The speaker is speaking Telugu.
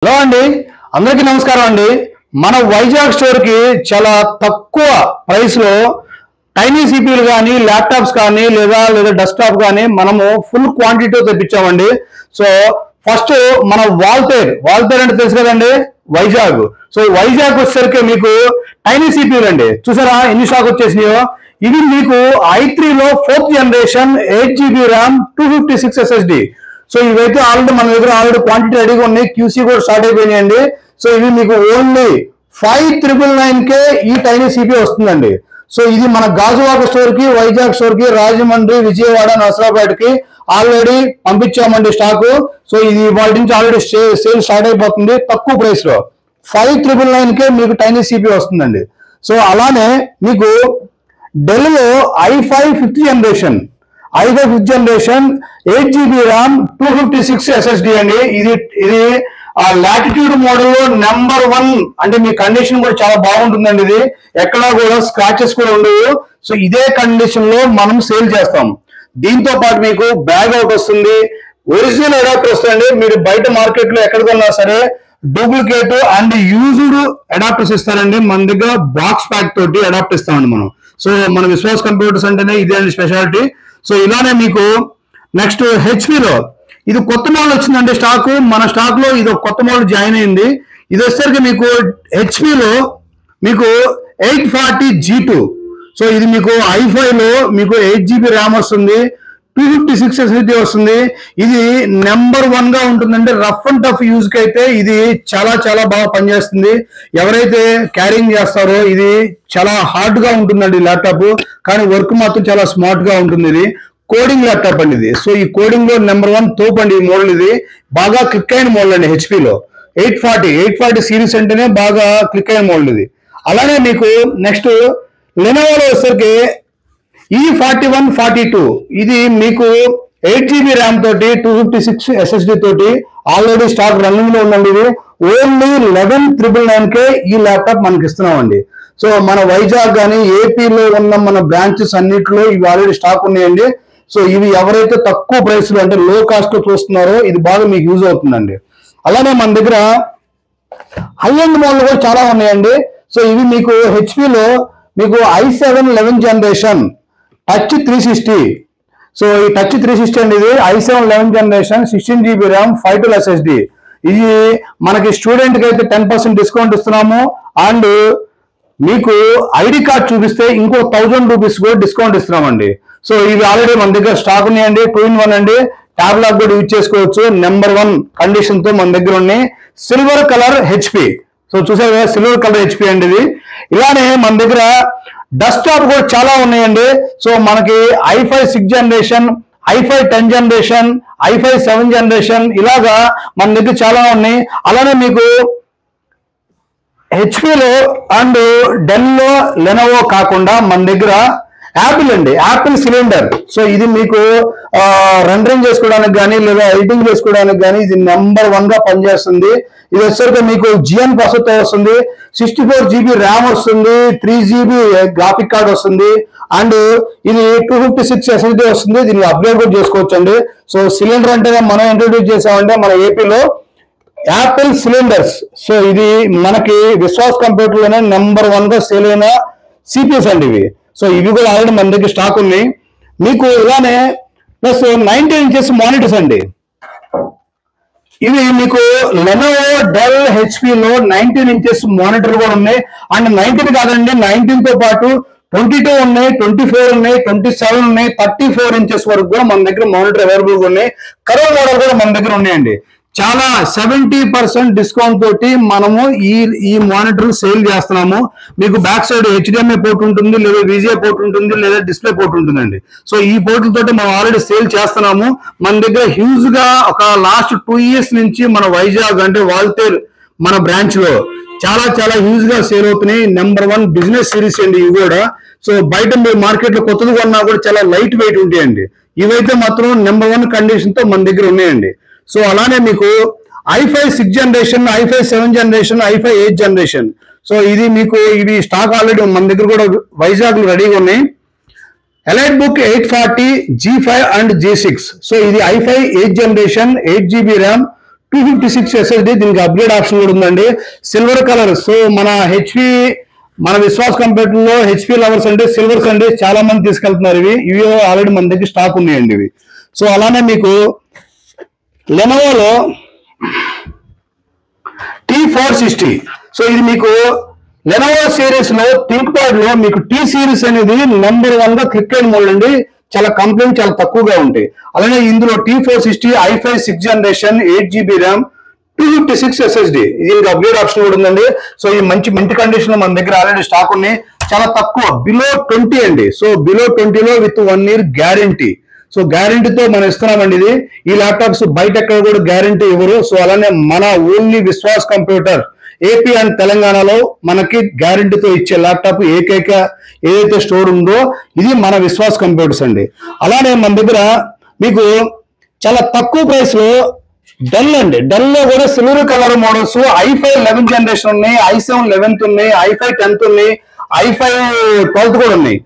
హలో అండి, అందరికీ నమస్కారం అండి. మన వైజాగ్ స్టోర్ కి చాలా తక్కువ ప్రైస్ లో టైనీ సిపిలు కానీ ల్యాప్టాప్స్ కానీ లేదా డెస్క్టాప్ కానీ మనము ఫుల్ క్వాంటిటీతో తెప్పించామండి. సో ఫస్ట్ మన వాల్తేర్ అంటే తెలుసు కదండి, వైజాగ్. సో వైజాగ్ వచ్చేసరికి మీకు టైనీ సిపిలు అండి, చూసారా ఎన్ని స్టాక్ వచ్చేసినాయో. ఇది మీకు i3 లో 4th generation 8GB RAM 256 SSD. So ఇవైతే ఆల్రెడీ మన దగ్గర క్వాంటిటీ రెడీగా ఉన్నాయి, క్యూసీ కూడా స్టార్ట్ అయిపోయినాయండి. సో ఇవి మీకు ఓన్లీ 5999కే ఈ టైనీ సిపి వస్తుందండి. సో ఇది మన గాజువాక స్టోర్ కి, వైజాగ్ స్టోర్ కి, రాజమండ్రి, విజయవాడ, నసరాపేటకి ఆల్రెడీ పంపించామండి స్టాకు. సో ఇది వాటి నుంచి ఆల్రెడీ సేల్ స్టార్ట్ అయిపోతుంది తక్కువ ప్రైస్ లో. 5999కే మీకు టైనీ సిపి వస్తుందండి. సో అలానే మీకు డెల్ లో i5 5th generation 8GB RAM 256 SSD అండి. ఇది లాటిట్యూడ్ మోడల్ లో నెంబర్ 1 అంటే మీ కండిషన్ కూడా చాలా బాగుంటుందండి. ఇది ఎక్కడా కూడా స్క్రాచెస్ కూడా ఉండవు. సో ఇదే కండిషన్ లో మనం సేల్ చేస్తాం. దీంతో పాటు మీకు బ్యాగ్ అవుట్ వస్తుంది, ఒరిజినల్ అడాప్టర్ వస్తుంది. మీరు బయట మార్కెట్ లో ఎక్కడ కొన్నా సరే డూప్లికేట్ అండ్ యూజ్డ్ అడాప్టర్స్ ఇస్తారండి. మన దగ్గర బాక్స్ ప్యాక్ తోటి అడాప్టర్ ఇస్తామండి మనం. సో మన విశ్వాస్ కంప్యూటర్స్ అంటేనే ఇదే అండి స్పెషాలిటీ. సో ఇలానే మీకు నెక్స్ట్ హెచ్పిలో ఇది కొత్త మోడల్ వచ్చిందండి స్టాక్. మన స్టాక్ లో ఇది కొత్త మోడల్ జాయిన్ అయింది. ఇది వచ్చేసరికి మీకు హెచ్పిలో మీకు 840G2. సో ఇది మీకు i5 లో మీకు 8GB ర్యామ్ వస్తుంది, 256 SSD వస్తుంది. ఇది నెంబర్ 1 గా ఉంటుందండి. రఫ్ అండ్ టఫ్ యూజ్ కి అయితే ఇది చాలా చాలా బాగా పనిచేస్తుంది. ఎవరైతే క్యారింగ్ చేస్తారో ఇది చాలా హార్డ్ గా ఉంటుందండి ల్యాప్టాప్, కానీ వర్క్ మాత్రం చాలా స్మార్ట్ గా ఉంటుంది. ఇది కోడింగ్ ల్యాప్టాప్ అండి ఇది. సో ఈ కోడింగ్ లో నెంబర్ 1 తోపు అండి ఈ మోడల్. ఇది బాగా క్లిక్ అయిన మోడల్ అండి హెచ్పిలో. 840 సిరీస్ అంటేనే బాగా క్లిక్ అయిన మోడల్ ఇది. అలానే మీకు నెక్స్ట్ లెనోవోలో వచ్చేసరికి E4142. ఇది మీకు 8GB ర్యామ్ తోటి 256 SSD తోటి ఆల్రెడీ స్టాక్ రన్నింగ్ లో ఉందండి. ఇది ఓన్లీ 11,999కే ఈ ల్యాప్టాప్ మనకి ఇస్తున్నామండి. సో మన వైజాగ్ కానీ ఏపీలో ఉన్న మన బ్రాంచెస్ అన్నిటిలో ఇవి ఆల్రెడీ స్టాక్ ఉన్నాయండి. సో ఇవి ఎవరైతే తక్కువ ప్రైస్ లో అంటే లో కాస్ట్ లో చూస్తున్నారో ఇది బాగా మీకు యూజ్ అవుతుందండి. అలానే మన దగ్గర హై ఎండ్ మోడల్ కూడా చాలా ఉన్నాయండి. సో ఇవి మీకు హెచ్పిలో మీకు i7 11th generation touch 360. So ఈ టచ్ 360 అండి. ఇది i7 11th generation 16GB RAM 512 SSD. ఇది మనకి స్టూడెంట్ కి అయితే 10% డిస్కౌంట్ ఇస్తున్నాము. అండ్ మీకు ఐడి కార్డ్ చూపిస్తే ఇంకో 1000 రూపీస్ కూడా డిస్కౌంట్ ఇస్తున్నామండి. సో ఇవి ఆల్రెడీ మన దగ్గర స్టాక్ ఉన్నాయండి. 2-in-1 అండి. ట్యాబ్ లాక్ కూడా యూజ్ చేసుకోవచ్చు. నెంబర్ 1 కండిషన్ తో మన దగ్గర ఉన్నాయి. Silver colour HP. సో చూసారు కదా, సిల్వర్ కలర్ హెచ్పి అండి ఇది. ఇలానే మన దగ్గర డెస్క్టాప్ కూడా చాలా ఉన్నాయండి. సో మనకి i5 6th generation, i5 10th generation, i5 7th generation ఇలాగా మన దగ్గర చాలా ఉన్నాయి. అలానే మీకు హెచ్పిలో అండ్ డెల్లో లెనోవో కాకుండా మన దగ్గర యాపిల్ అండి, యాపిల్ సిలిండర్. సో ఇది మీకు రెండరింగ్ చేసుకోవడానికి కానీ లేదా ఎడిటింగ్ చేసుకోవడానికి కానీ ఇది నెంబర్ 1 గా పనిచేస్తుంది. ఇది వచ్చేసరికి మీకు జిఎన్ ప్రాసెసర్ వస్తుంది, 64GB ర్యామ్ వస్తుంది, 3GB గ్రాఫిక్ కార్డ్ వస్తుంది, అండ్ ఇది 256 SSD వస్తుంది. దీన్ని అప్గ్రేడ్ కూడా చేసుకోవచ్చు అండి. సో సిలిండర్ అంటే మనం ఇంట్రొడ్యూస్ చేసామంటే మన ఏపీలో యాపిల్ సిలిండర్స్. సో ఇది మనకి విశ్వాస్ కంప్యూటర్ లోనే నెంబర్ 1 గా సేల్ అయిన సిపిఎస్ అండి ఇవి. సో ఇవి కూడా ఆల్రెడీ మన దగ్గర స్టాక్ ఉన్నాయి. మీకు ఇలానే ప్లస్ 19 ఇంచెస్ మానిటర్స్ అండి. ఇవి మీకు లెనోవో, డెల్, హెచ్పిలో 19 ఇంచెస్ మానిటర్ కూడా ఉన్నాయి. అండ్ 19 కాదండి, 19 తో పాటు 22 ఉన్నాయి, 24 ఉన్నాయి, 27 ఉన్నాయి, 34 ఇంచెస్ వరకు కూడా మన దగ్గర మానిటర్ అవైలబుల్ గా ఉన్నాయి. కలర్ మోడల్ కూడా మన దగ్గర ఉన్నాయండి. చాలా 70% డిస్కౌంట్ తోటి మనము ఈ మానిటర్ సేల్ చేస్తున్నాము. మీకు బ్యాక్ సైడ్ HDMI పోర్ట్ ఉంటుంది, లేదా VGA పోర్ట్ ఉంటుంది, లేదా డిస్ప్లే పోర్ట్ ఉంటుందండి. సో ఈ పోర్టుల తోటి మనం ఆల్రెడీ సేల్ చేస్తున్నాము. మన దగ్గర హ్యూజ్ గా ఒక లాస్ట్ 2 years నుంచి మన వైజాగ్ అంటే వాల్తేర్ మన బ్రాంచ్ లో చాలా చాలా హ్యూజ్ గా సేల్ అవుతున్నాయి. నెంబర్ 1 బిజినెస్ సిరీస్ అండి ఇవి కూడా. సో బయట మీరు మార్కెట్ లో కొత్తది కొన్నా కూడా చాలా లైట్ వెయిట్ ఉంటాయండి. ఇవైతే మాత్రం నెంబర్ 1 కండిషన్ తో మన దగ్గర ఉన్నాయండి. సో అలానే మీకు i5 6th generation, i5 7th generation, i5 8th generation. So ఇది మీకు ఇవి స్టాక్ ఆల్రెడీ మన దగ్గర కూడా వైజాగ్ లో రెడీగా ఉన్నాయి. Elite book 840 G5 and G6. So ఇది i5 8th generation 8GB RAM 256 SSD, దీనికి అప్గ్రేడ్ ఆప్షన్ కూడా ఉందండి. Silver colour. సో మన విశ్వాస్ కంప్యూటర్ లో హెచ్పి లవర్స్ అంటే సిల్వర్స్ అండి, చాలా మంది తీసుకెళ్తున్నారు. ఇవి ఆల్రెడీ మన దగ్గర స్టాక్ ఉన్నాయండి ఇవి. సో అలానే మీకు లెనోవోలో T460. సో ఇది మీకు లెనోవో సిరీస్ లో థింక్ ప్యాడ్ లో మీకు టీ సిరీస్ అనేది నెంబర్ 1 గా క్లిక్ అయిన మోడల్ అండి. చాలా కంప్లైంట్ చాలా తక్కువగా ఉంటాయి. అలానే ఇందులో T460 i5 6th generation 8GB RAM 256 SSD, దీనికి అప్గ్రేడ్ ఆప్షన్ కూడా ఉందండి. సో ఈ మంచి కండిషన్ లో మన దగ్గర ఆల్రెడీ స్టాక్ ఉన్నాయి. చాలా తక్కువ, బిలో 20 అండి. సో బిలో 20లో విత్ 1 year గ్యారంటీ. సో గ్యారంటీతో మనం ఇస్తున్నామండి ఇది. ఈ ల్యాప్టాప్స్ బయట ఎక్కడ కూడా గ్యారంటీ ఇవ్వరు. సో అలానే మన only Vishwas computer AP and తెలంగాణలో మనకి గ్యారంటీతో ఇచ్చే ల్యాప్టాప్ ఏకైక ఏదైతే స్టోర్ ఉందో ఇది మన విశ్వాస్ కంప్యూటర్స్ అండి. అలానే మన దగ్గర మీకు చాలా తక్కువ ప్రైస్ లో డెల్ అండి, డెల్ లో కూడా silver colour models i5 11th generation ఉన్నాయి, i7 11th ఉన్నాయి, i5 10th ఉన్నాయి, i5 12th కూడా ఉన్నాయి.